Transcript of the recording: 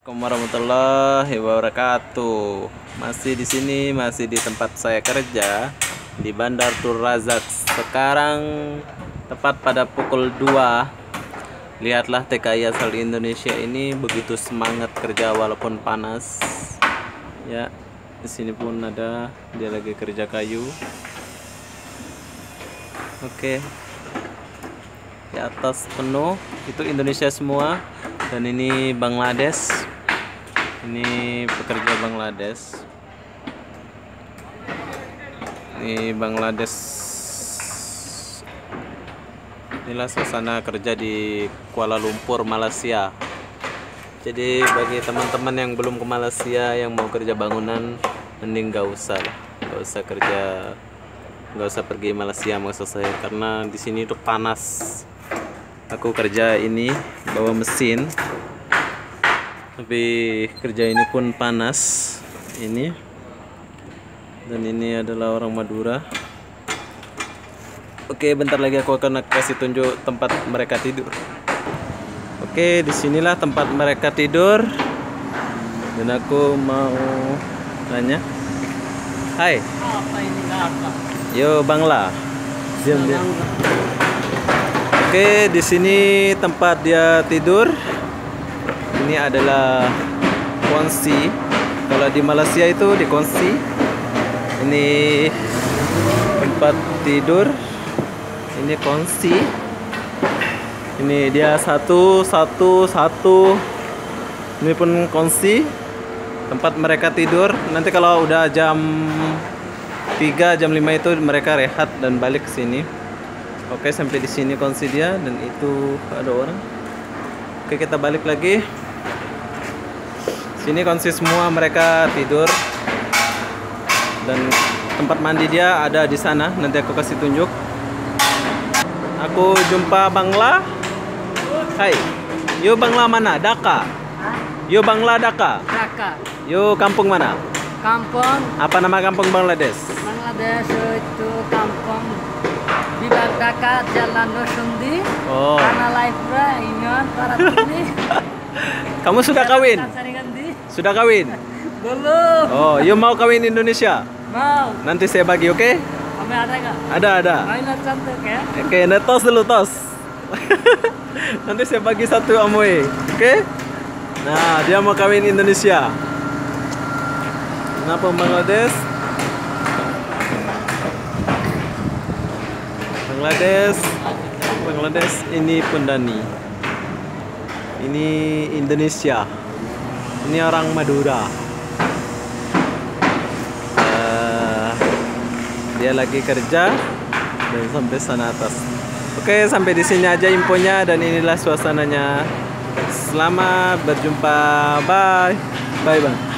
Assalamualaikum warahmatullahi wabarakatuh. Masih di sini, masih di tempat saya kerja di Bandar Abdul Razak. Sekarang tepat pada pukul 2. Lihatlah TKI asal Indonesia ini begitu semangat kerja walaupun panas. Ya, di sini pun ada dia lagi kerja kayu. Oke. Di atas penuh itu Indonesia semua. Dan ini Bangladesh. Ini pekerja Bangladesh. Ini Bangladesh. Inilah suasana kerja di Kuala Lumpur, Malaysia. Jadi bagi teman-teman yang belum ke Malaysia yang mau kerja bangunan, mending gak usah lah, gak usah kerja, gak usah pergi Malaysia maksud saya, karena di sini tuh panas. Aku kerja ini bawa mesin, tapi kerja ini pun panas ini. Dan ini adalah orang Madura. Oke, bentar lagi aku akan kasih tunjuk tempat mereka tidur. Oke, disinilah tempat mereka tidur. Dan aku mau tanya, hai. Apa ini apa? Yo Bangla. Diam. Oke, di sini tempat dia tidur. Ini adalah konsi. Kalau di Malaysia itu di konsi. Ini tempat tidur. Ini konsi. Ini dia satu. Ini pun konsi. Tempat mereka tidur. Nanti kalau udah jam 3, jam 5 itu mereka rehat dan balik ke sini. Oke, sampai di sini konsi dia, dan itu ada orang. Oke, kita balik lagi. Sini konsi semua mereka tidur. Dan tempat mandi dia ada di sana. Nanti aku kasih tunjuk. Aku jumpa Bangla. Hai. Yo Bangla mana? Dhaka. Yo Bangla Dhaka. Dhaka. Yo kampung mana? Kampung Apa nama kampung Bangladesh? Bangladesh itu kampung di Dhaka, Jalan Nosundi. Oh. Tanah Laifra, Union Paratini. Kamu sudah kawin? Sarigandi. Sudah kawin? Belum. Oh, you mau kawin Indonesia? Mau. Nanti saya bagi, oke? Kami ada nggak? Ada. Mainan cantik ya. Oke, tos dulu, tos. Nanti saya bagi satu Amoy, oke? Nah, dia mau kawin Indonesia. Kenapa Bangladesh? Bangladesh ini Pendani. Ini Indonesia. Ini orang Madura. Dia lagi kerja dan sampai sana atas. Oke, sampai di sini aja infonya, dan inilah suasananya. Selamat berjumpa. Bye. Bye.